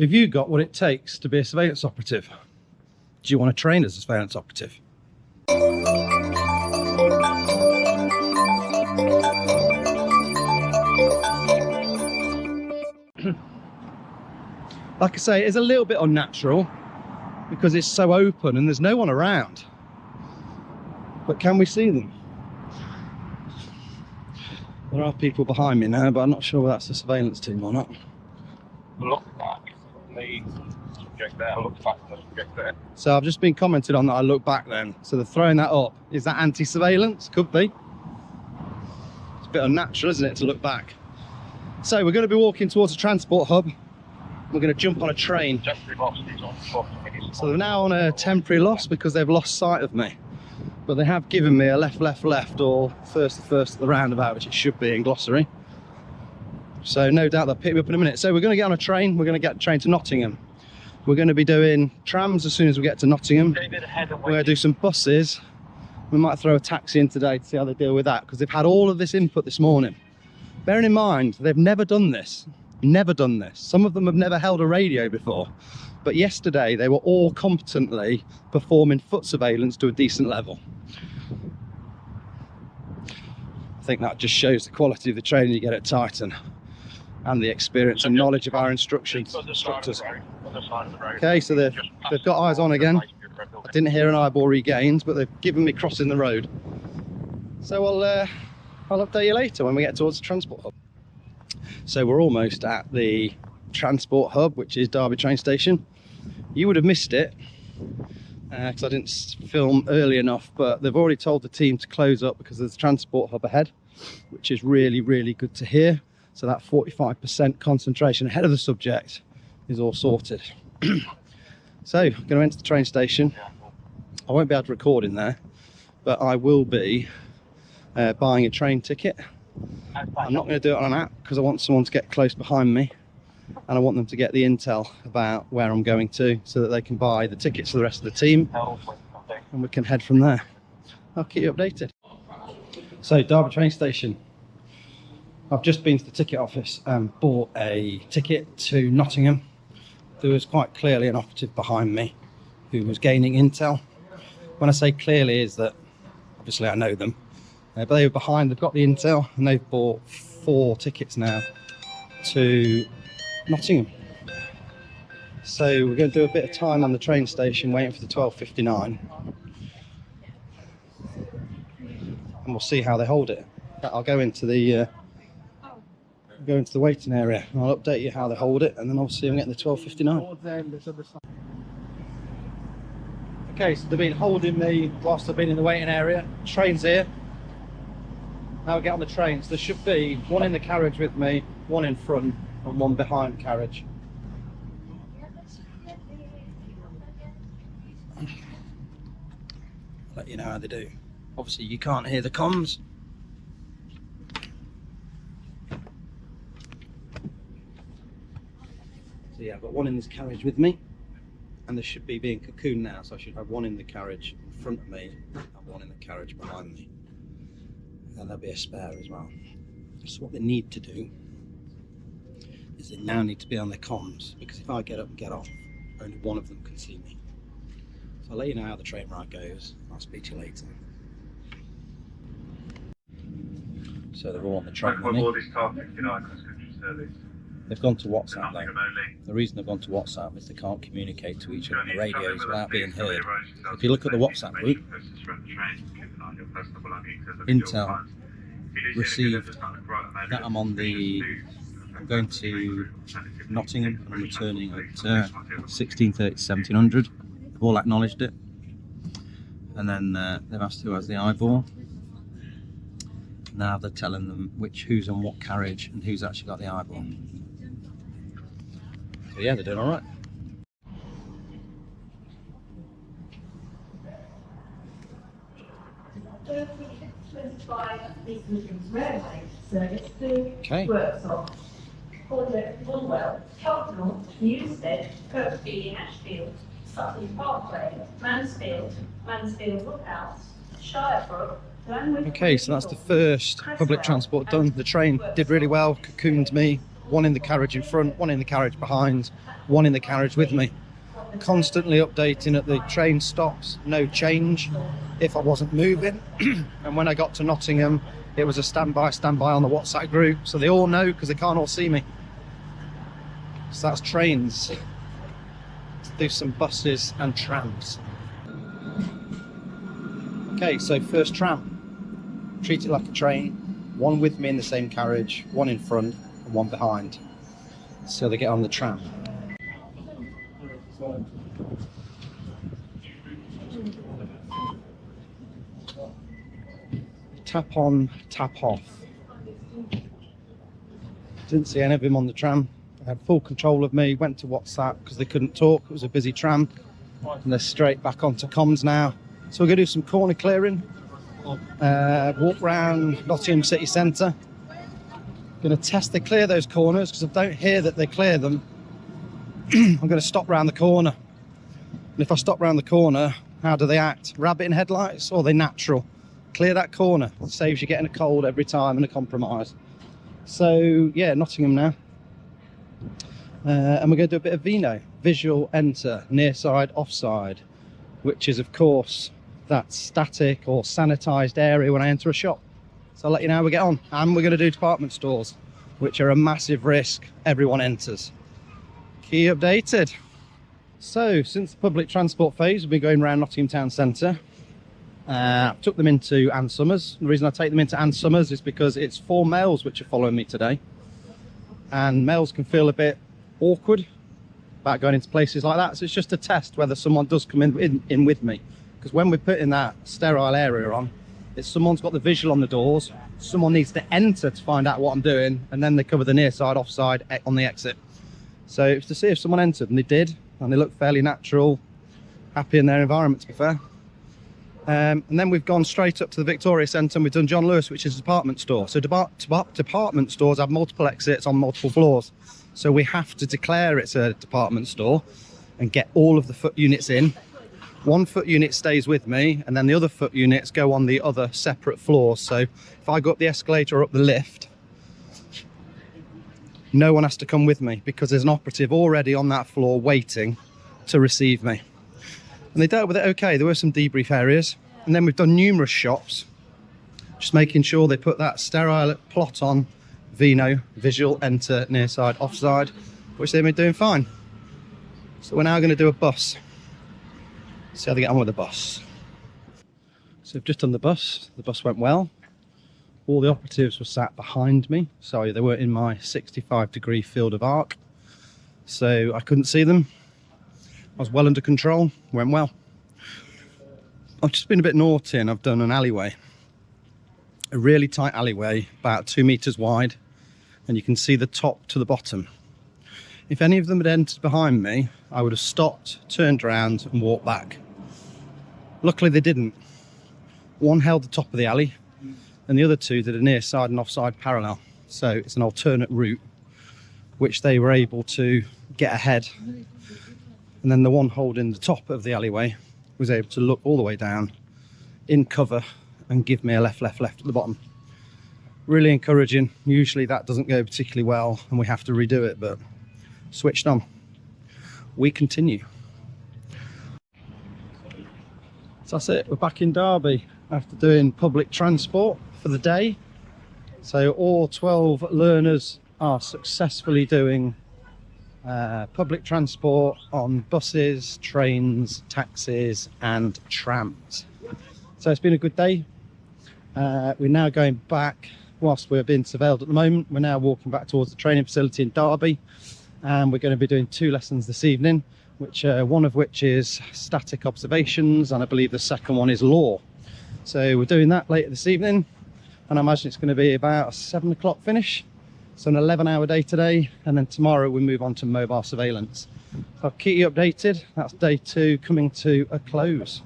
Have you got what it takes to be a surveillance operative? Do you want to train as a surveillance operative? Like I say, it's a little bit unnatural because it's so open and there's no one around. But can we see them? There are people behind me now, but I'm not sure whether that's the surveillance team or not. Look back, the subject there, look back, the subject there. So I've just been commented on that I look back then. So they're throwing that up. Is that anti-surveillance? Could be. It's a bit unnatural, isn't it, to look back? So we're going to be walking towards a transport hub. We're going to jump on a train. So they're now on a temporary loss because they've lost sight of me. But they have given me a left, left, left, or first at the roundabout, which it should be in glossary. So no doubt they'll pick me up in a minute. So we're going to get on a train. We're going to get a train to Nottingham. We're going to be doing trams as soon as we get to Nottingham. We're going to do some buses. We might throw a taxi in today to see how they deal with that, because they've had all of this input this morning. Bearing in mind, they've never done this. Never done this. Some of them have never held a radio before. But yesterday they were all competently performing foot surveillance to a decent level. I think that just shows the quality of the training you get at Titan and the experience and knowledge of our instructors. Okay, so they've got eyes on again. I didn't hear an eyeball regained, but they've given me crossing the road. So I'll update you later when we get towards the transport hub. So we're almost at the transport hub, which is Derby train station. You would have missed it because I didn't film early enough, but they've already told the team to close up because there's a transport hub ahead, which is really, really good to hear. So that 45% concentration ahead of the subject is all sorted. So I'm going to enter the train station. I won't be able to record in there, but I will be buying a train ticket. I'm not going to do it on an app because I want someone to get close behind me, and I want them to get the intel about where I'm going to so that they can buy the tickets for the rest of the team and we can head from there. I'll keep you updated. So Derby train station. I've just been to the ticket office and bought a ticket to Nottingham. There was quite clearly an operative behind me who was gaining intel. When I say clearly is that obviously I know them. But they were behind, they've got the intel, and they've bought 4 tickets now to Nottingham. So we're going to do a bit of time on the train station waiting for the 12:59. And we'll see how they hold it. I'll go into the waiting area and I'll update you how they hold it, and then obviously I'm getting the 12:59. Okay, so they've been holding me whilst I've been in the waiting area. Train's here. Now we get on the train, so there should be one in the carriage with me, one in front and one behind the carriage. Let you know how they do. Obviously you can't hear the comms. So yeah, I've got one in this carriage with me, and this should be being cocooned now, so I should have one in the carriage in front of me and one in the carriage behind me. And there'll be a spare as well. So what they need to do is they now need to be on their comms, because if I get up and get off, only one of them can see me. So I'll let you know how the train ride goes. I'll speak to you later. So they're all on the train with me. They've gone to WhatsApp though. The reason they've gone to WhatsApp is they can't communicate to each other on the radios without being heard. So if you look at the WhatsApp group, intel received that I'm going to Nottingham and I'm returning at 16:30 to 1700. They've all acknowledged it, and then they've asked who has the eyeball. Now they're telling them who's on what carriage and who's actually got the eyeball. So yeah, they're doing alright. Okay. Woolwell, Cheltenham, Newstead, Kirkby, Ashfield, Sutton Parkway, Mansfield, Mansfield Woodhouse, Shirebrook. Okay, so that's the first public transport done. The train did really well, cocooned me, one in the carriage in front, one in the carriage behind, one in the carriage with me. Constantly updating at the train stops, no change if I wasn't moving. And when I got to Nottingham, it was a standby on the WhatsApp group, so they all know because they can't all see me. So that's trains. Let's do some buses and trams. Okay, so first tram. Treat it like a train. One with me in the same carriage, one in front and one behind. So they get on the tram. Tap on, tap off. Didn't see any of them on the tram. They had full control of me, went to WhatsApp because they couldn't talk, it was a busy tram. And they're straight back onto comms now. So we're going to do some corner clearing. Walk around Nottingham city centre. Going to test they clear those corners because if I don't hear that they clear them, I'm going to stop round the corner. And if I stop round the corner, how do they act? Rabbit in headlights or are they natural? Clear that corner. It saves you getting a cold every time and a compromise. So yeah, Nottingham now. And we're going to do a bit of Vino. Visual enter, near side, offside, which is of course that static or sanitised area when I enter a shop. So I'll let you know how we get on. And we're going to do department stores, which are a massive risk everyone enters. Key updated. So since the public transport phase, we've been going around Nottingham town centre. Took them into Ann Summers. The reason I take them into Ann Summers is because it's 4 males which are following me today. And males can feel a bit awkward about going into places like that. So it's just a test whether someone does come in with me. Because when we're putting that sterile area on, it's someone's got the visual on the doors. Someone needs to enter to find out what I'm doing. And then they cover the near side, offside on the exit. So it's to see if someone entered, and they did. And they look fairly natural, happy in their environment, to be fair. And then we've gone straight up to the Victoria Centre and we've done John Lewis, which is a department store. So department stores have multiple exits on multiple floors. So we have to declare it's a department store and get all of the foot units in. 1 foot unit stays with me and then the other foot units go on the other separate floors. So if I go up the escalator or up the lift, no one has to come with me because there's an operative already on that floor waiting to receive me. And they dealt with it okay. There were some debrief areas. And then we've done numerous shops, just making sure they put that sterile plot on Vino, visual, enter, near side, offside, which they've been doing fine. So we're now going to do a bus. See how they get on with the bus. So we've just done the bus. The bus went well. All the operatives were sat behind me. Sorry, they weren't in my 65-degree field of arc. So I couldn't see them. I was well under control, went well. I've just been a bit naughty and I've done an alleyway. A really tight alleyway, about 2 meters wide, and you can see the top to the bottom. If any of them had entered behind me, I would have stopped, turned around and walked back. Luckily they didn't. One held the top of the alley and the other 2 did a near side and offside parallel. So it's an alternate route, which they were able to get ahead. And then the one holding the top of the alleyway was able to look all the way down in cover and give me a left at the bottom. Really encouraging. Usually that doesn't go particularly well and we have to redo it, but switched on. We continue. So that's it, we're back in Derby after doing public transport for the day. So all 12 learners are successfully doing public transport on buses, trains, taxis and trams. So it's been a good day. We're now going back, whilst we're being surveilled at the moment, we're now walking back towards the training facility in Derby, and we're going to be doing 2 lessons this evening, which one of which is static observations and I believe the second one is law. So we're doing that later this evening and I imagine it's going to be about a 7 o'clock finish. So an 11-hour day today, and then tomorrow we move on to mobile surveillance. So I'll keep you updated. That's day 2 coming to a close.